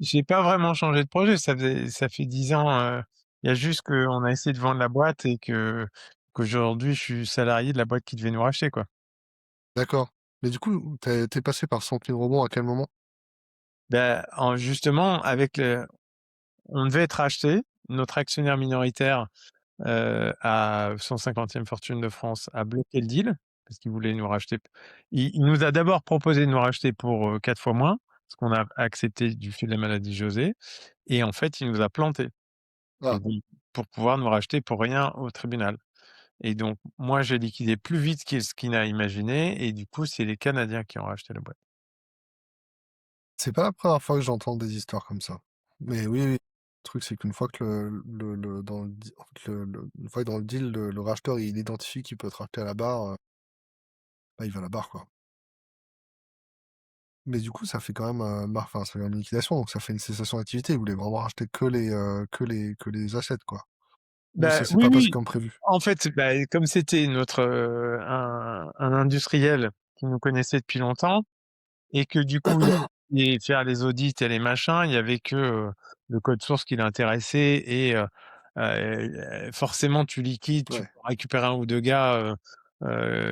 J'ai pas vraiment changé de projet, ça fait 10 ans, il y a juste qu'on a essayé de vendre la boîte et qu'aujourd'hui je suis salarié de la boîte qui devait nous racheter, quoi. D'accord. Mais du coup, tu passé par 100 000 rebonds à quel moment? Bah, en justement avec le on devait être racheté, notre actionnaire minoritaire, à 150e fortune de France a bloqué le deal parce qu'il voulait nous racheter. Il nous a d'abord proposé de nous racheter pour, 4 fois moins, ce qu'on a accepté du fait de la maladie de José et en fait, il nous a plantés et Ah, donc pour pouvoir nous racheter pour rien au tribunal et donc moi, j'ai liquidé plus vite ce qu'il n'a imaginé et du coup, c'est les Canadiens qui ont racheté la boîte. c'est pas la première fois que j'entends des histoires comme ça. Mais oui, oui. Le truc, c'est qu'une fois que dans le, en fait, une fois que dans le deal, le racheteur, il identifie qu'il peut te racheter à la barre, bah, il va à la barre, quoi. Mais du coup, ça fait quand même, enfin, ça fait une liquidation, donc ça fait une cessation d'activité. Vous voulez vraiment racheter que les assets, quoi. Ou Bah, c'est oui, pas passé oui, comme prévu? en fait, bah, comme c'était notre, un industriel qui nous connaissait depuis longtemps et que du coup, il allait faire les audits et les machins, il y avait que, le code source qui l'intéressait et forcément tu liquides, tu Ouais, peux récupérer un ou 2 gars,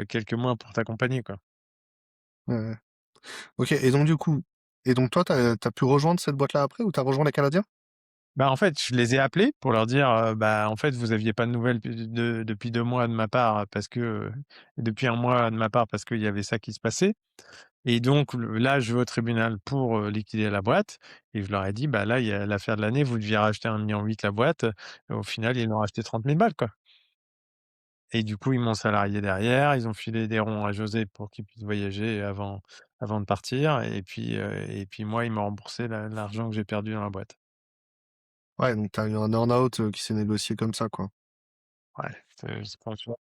quelques mois pour t'accompagner, quoi. ouais, ouais. OK, et donc toi, tu as pu rejoindre cette boîte-là après ou tu as rejoint les Canadiens? Bah, en fait, je les ai appelés pour leur dire, bah, en fait, vous aviez pas de nouvelles depuis 2 mois de ma part parce que, depuis 1 mois de ma part parce qu'il y avait ça qui se passait. Et donc là, je vais au tribunal pour, liquider la boîte et je leur ai dit: «Bah, là, il y a l'affaire de l'année, vous deviez racheter 1,8 million la boîte, au final, ils l'ont racheté 30 000 balles, quoi». Et du coup, ils m'ont salarié derrière, ils ont filé des ronds à José pour qu'il puisse voyager avant de partir et puis moi, ils m'ont remboursé l'argent que j'ai perdu dans la boîte. Ouais, donc tu as eu un earn-out, qui s'est négocié comme ça, quoi. Ouais, c'est franchement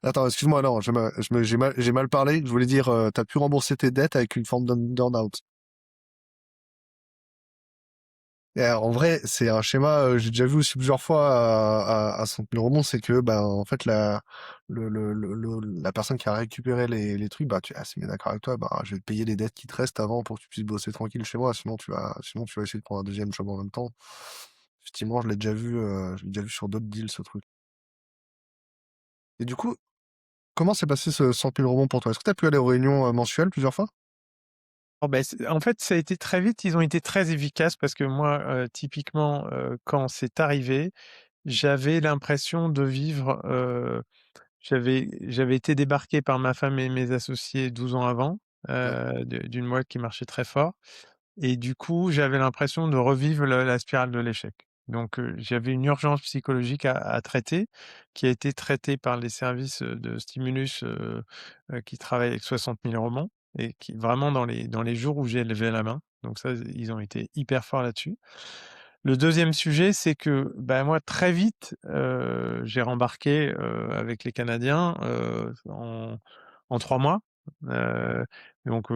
Attends, excuse-moi, non, j'ai mal parlé. Je voulais dire, tu as pu rembourser tes dettes avec une forme d'earn-out. Et en vrai, c'est un schéma, j'ai déjà vu aussi plusieurs fois à 100 000 rebonds, c'est que, bah, en fait, la personne qui a récupéré les trucs, bah, tu c'est bien d'accord avec toi, bah, je vais te payer les dettes qui te restent avant pour que tu puisses bosser tranquille chez moi, sinon tu vas essayer de prendre un deuxième job en même temps. Effectivement, je l'ai déjà vu sur d'autres deals, ce truc. Et du coup, comment s'est passé ce 100 000 rebonds pour toi? Est-ce que tu as pu aller aux réunions, mensuelles plusieurs fois? oh beh, en fait, ça a été très vite, ils ont été très efficaces parce que moi, typiquement, quand c'est arrivé, j'avais l'impression de vivre, j'avais été débarqué par ma femme et mes associés 12 ans avant, Ouais. d'une boîte qui marchait très fort et du coup, j'avais l'impression de revivre la spirale de l'échec. Donc, j'avais une urgence psychologique à traiter, qui a été traitée par les services, de Stimulus, qui travaillent avec 60 000 romans et qui vraiment dans les jours où j'ai levé la main. Donc ça, ils ont été hyper forts là-dessus. Le deuxième sujet, c'est que, bah, moi, très vite, j'ai rembarqué, avec les Canadiens, en 3 mois. Heu, donc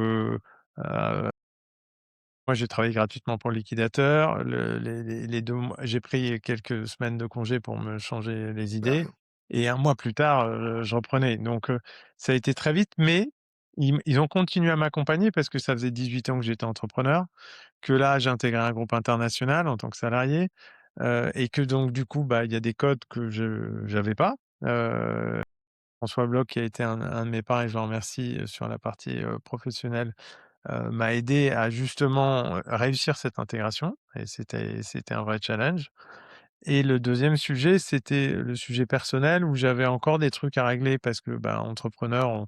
moi, j'ai travaillé gratuitement pour le liquidateur. Les 2 mois j'ai pris quelques semaines de congé pour me changer les idées Bah, et 1 mois plus tard, je reprenais. Donc ça a été très vite, mais ils ont continué à m'accompagner parce que ça faisait 18 ans que j'étais entrepreneur, que là, j'ai intégré un groupe international en tant que salarié, et que donc du coup, bah, il y a des codes que je j'avais pas. Heu, François Bloch qui a été un de mes parrains et je le remercie, sur la partie, professionnelle, m'a aidé à justement, réussir cette intégration et c'était un vrai challenge et le deuxième sujet, c'était le sujet personnel où j'avais encore des trucs à régler parce que, bah, entrepreneur,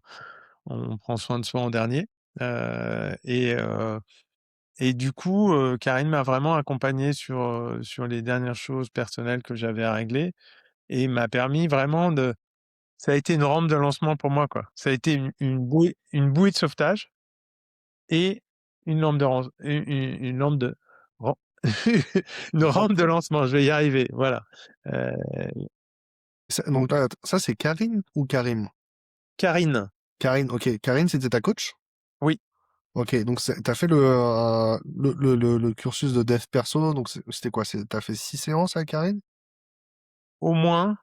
on prend soin de soi en dernier, heu et heu et du coup, Karine m'a vraiment accompagné sur les dernières choses personnelles que j'avais à régler et m'a permis vraiment de ça a été une rampe de lancement pour moi, quoi. Ça a été une bouée de sauvetage et une lampe de ran une lampe de ran une rampe de lancement, je vais y arriver, voilà. Heu, donc donc là, ça, c'est Karine ou Karim? Karine, Karine, OK. Karine, c'était ta coach? oui, OK, donc tu as fait le cursus de dev perso, donc c'était quoi? Tu as fait 6 séances avec Karine? au moins,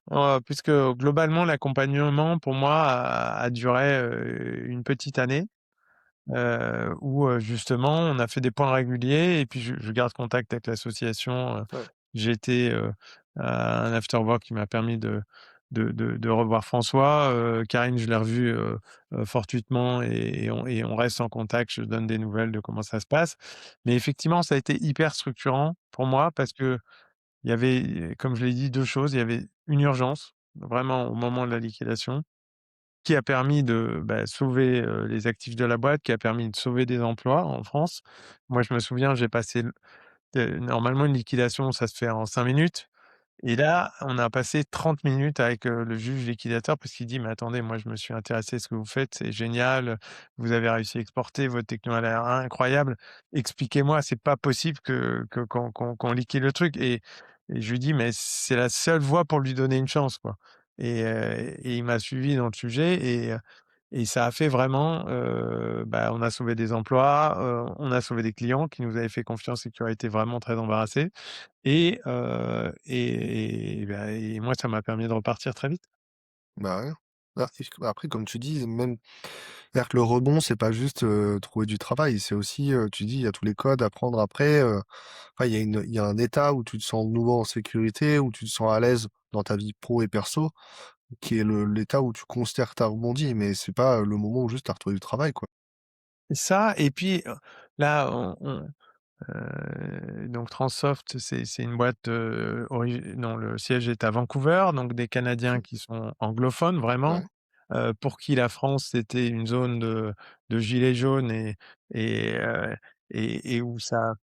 puisque globalement l'accompagnement pour moi a duré, une petite année. où, justement on a fait des points réguliers et puis je garde contact avec l'association. Ouais. J'ai été, à un after work qui m'a permis de revoir François. Karine, je l'ai revu fortuitement et on reste en contact. Je donne des nouvelles de comment ça se passe. Mais effectivement, ça a été hyper structurant pour moi parce qu'il y avait, comme je l'ai dit, 2 choses. Il y avait une urgence, vraiment au moment de la liquidation, qui a permis de, bah, sauver, les actifs de la boîte, qui a permis de sauver des emplois en France. Moi, je me souviens, j'ai passé normalement une liquidation, ça se fait en 5 minutes. Et là, on a passé 30 minutes avec, le juge liquidateur parce qu'il dit: «Mais attendez, moi je me suis intéressé à ce que vous faites, c'est génial, vous avez réussi à exporter, votre techno a l'air incroyable. Expliquez-moi, c'est pas possible qu'on liquide le truc» et je lui dis: «Mais c'est la seule voie pour lui donner une chance, quoi» et il m'a suivi dans le sujet et ça a fait vraiment, bah, on a sauvé des emplois, on a sauvé des clients qui nous avaient fait confiance et qui auraient été vraiment très embarrassés et moi, ça m'a permis de repartir très vite. Bah, ouais. Après, comme tu dis, même c'est-à-dire que le rebond, c'est pas juste, trouver du travail, c'est aussi, tu dis, il y a tous les codes à prendre après, enfin, il y a un état où tu te sens de nouveau en sécurité, où tu te sens à l'aise dans ta vie pro et perso, qui est le l'état où tu considères que tu as rebondi, mais c'est pas, le moment où juste tu as retrouvé du travail, quoi. Ça et puis, là, donc Transsoft, c'est une boîte, non, le siège est à Vancouver, donc des Canadiens OK. qui sont anglophones vraiment, Ouais. pour qui la France, c'était une zone de gilets jaunes et heu et où ça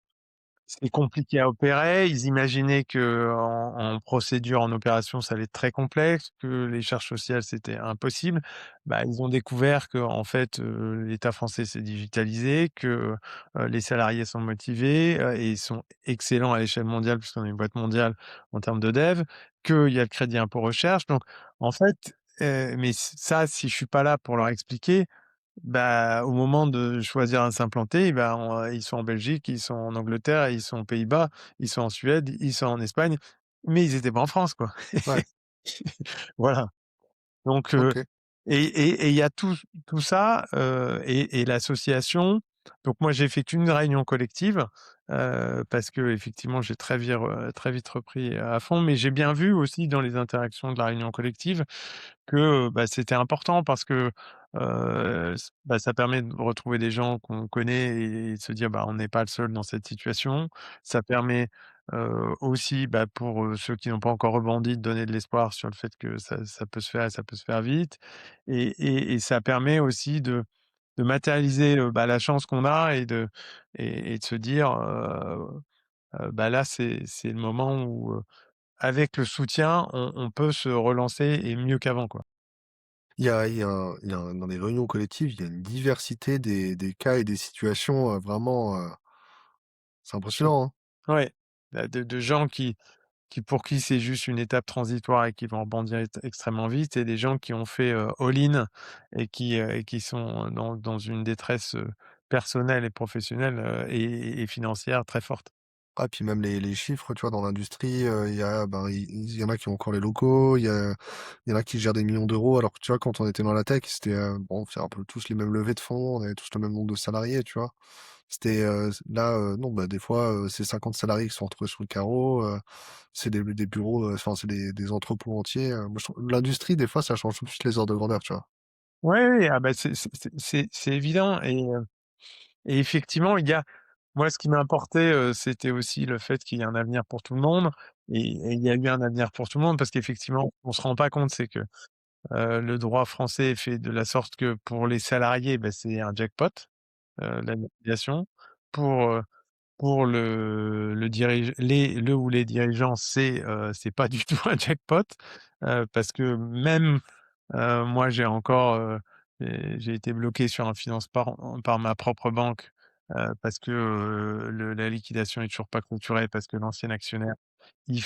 c'est compliqué à opérer. Ils imaginaient qu'en procédure, en opération, ça allait être très complexe, que les charges sociales, c'était impossible. Bah, ils ont découvert qu'en fait, l'État français s'est digitalisé, que, les salariés sont motivés, et ils sont excellents à l'échelle mondiale puisqu'on est une boîte mondiale en termes de dev, qu'il y a le crédit impôt recherche. Donc en fait, mais ça, si je suis pas là pour leur expliquer, bah, au moment de choisir à s'implanter, bah, ils sont en Belgique, ils sont en Angleterre, ils sont aux Pays-Bas, ils sont en Suède, ils sont en Espagne, mais ils étaient pas en France, quoi. Ouais. Voilà, donc OK. et il y a tout ça, et l'association donc moi, j'ai fait qu'une réunion collective, parce qu'effectivement, j'ai très vite repris à fond, mais j'ai bien vu aussi dans les interactions de la réunion collective que, bah, c'était important parce que, bah, ça permet de retrouver des gens qu'on connaît et de se dire: «Bah, on n'est pas le seul dans cette situation». Ça permet, aussi, bah, pour, ceux qui n'ont pas encore rebondi, de donner de l'espoir sur le fait que ça peut se faire et ça peut se faire vite et ça permet aussi de matérialiser, bah, la chance qu'on a et de se dire, bah, là, c'est le moment où, avec le soutien, on peut se relancer et mieux qu'avant, quoi. Dans les réunions collectives, il y a une diversité des cas et des situations, vraiment, c'est Sur impressionnant, hein. Ouais, bah, de gens qui pour qui c'est juste une étape transitoire et qui vont rebondir extrêmement vite et des gens qui ont fait, all-in et qui sont dans une détresse, personnelle et professionnelle, et financière très forte. Ah, puis même les chiffres, tu vois, dans l'industrie, il y a, ben, il y en a qui ont encore les locaux, il y en a qui gèrent des millions d'euros, alors que, tu vois, quand on était dans la tech, c'était, bon, c'est un peu tous les mêmes levées de fonds, on avait tous le même nombre de salariés, tu vois? C'était, là, non, bah, des fois, c'est 50 salariés qui sont retrouvés sur le carreau, c'est des bureaux, enfin, c'est des entrepôts entiers, moi, je trouve l'industrie, des fois, ça change tout de suite les ordres de grandeur, tu vois? Ouais, ouais, ah bah, c'est évident et effectivement, il y a moi, ce qui m'a importé, c'était aussi le fait qu'il y ait un avenir pour tout le monde et il y a eu un avenir pour tout le monde parce qu'effectivement, on se rend pas compte, c'est que, le droit français est fait de la sorte que pour les salariés, bah, c'est un jackpot, la liquidation. Pour, pour le ou les dirigeants, c'est pas du tout un jackpot, parce que même, moi j'ai été bloqué sur un finance par ma propre banque, parce que, la liquidation est toujours pas clôturée parce que l'ancien actionnaire, il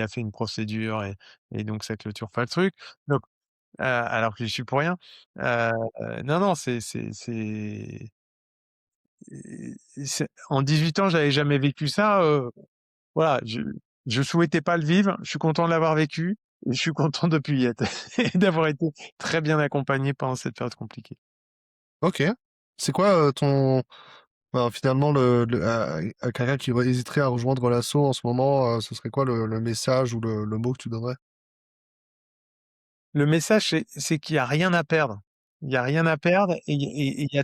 a fait une procédure et donc ça clôture pas le truc. Donc, alors que j'y suis pour rien. Heu, non, non, c'est en 18 ans, j'avais jamais vécu ça, voilà, je souhaitais pas le vivre, je suis content de l'avoir vécu et je suis content depuis y être et d'avoir été très bien accompagné pendant cette période compliquée. OK. C'est quoi ton finalement quelqu'un qui hésiterait à rejoindre l'assaut en ce moment, ce serait quoi le message ou le mot que tu donnerais? Le message, c'est qu'il y a rien à perdre. Il y a rien à perdre et il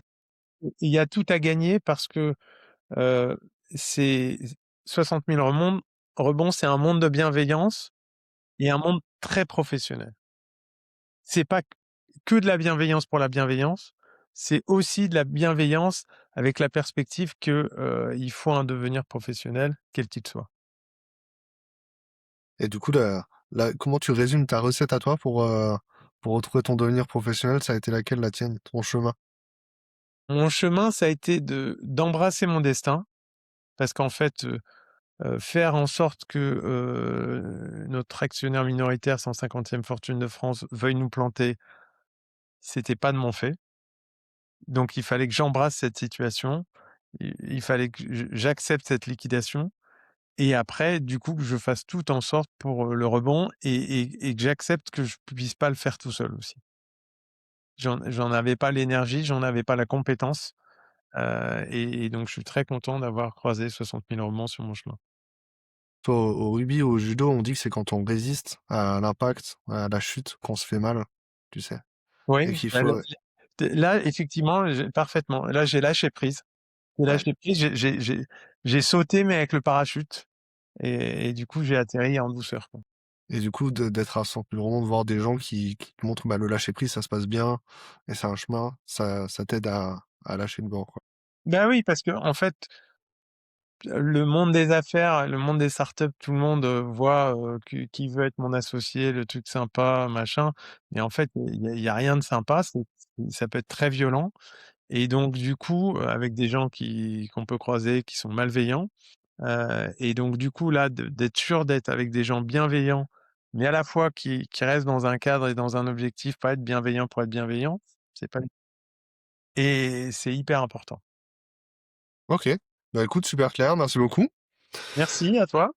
y a tout à gagner parce que, heu, c'est 60 000 rebonds, c'est un monde de bienveillance et un monde très professionnel. C'est pas que de la bienveillance pour la bienveillance, c'est aussi de la bienveillance avec la perspective que, il faut un devenir professionnel, quel qu'il soit. Et du coup, comment tu résumes ta recette à toi pour retrouver ton devenir professionnel? Ça a été laquelle, la tienne, ton chemin? Mon chemin, ça a été d'embrasser mon destin parce qu'en fait, faire en sorte que, notre actionnaire minoritaire, 150e fortune de France, veuille nous planter, c'était pas de mon fait. Donc il fallait que j'embrasse cette situation, il fallait que j'accepte cette liquidation et après, du coup, que je fasse tout en sorte pour, le rebond et que j'accepte que je puisse pas le faire tout seul aussi. J'en avais pas l'énergie, j'en avais pas la compétence, et donc je suis très content d'avoir croisé 60 000 rebonds sur mon chemin. Toi, au rugby, au judo, on dit que c'est quand on résiste à l'impact, à la chute, qu'on se fait mal, tu sais? Et Oui, qu'il bah, là faut là, effectivement, parfaitement. Là, j'ai lâché prise. J'ai ouais. lâché prise, j'ai sauté, mais avec le parachute et du coup, j'ai atterri en douceur, quoi. Et du coup, d'être à 100 000 vraiment de voir des gens qui te montrent, bah, le lâcher prise, ça se passe bien et c'est un chemin, ça t'aide à lâcher le gant, quoi. Bah, oui, parce qu'en fait, le monde des affaires, le monde des startups, tout le monde, voit, qui veut être mon associé, le truc sympa, machin, mais en fait, il y a rien de sympa, ça peut être très violent et donc du coup, avec des gens qu'on peut croiser, qui sont malveillants, et donc du coup là, d'être sûr d'être avec des gens bienveillants, mais à la fois qui restent dans un cadre et dans un objectif, pas être bienveillant pour être bienveillant, c'est pas et c'est hyper important. OK. Bah, écoute, super clair, merci beaucoup. Merci à toi.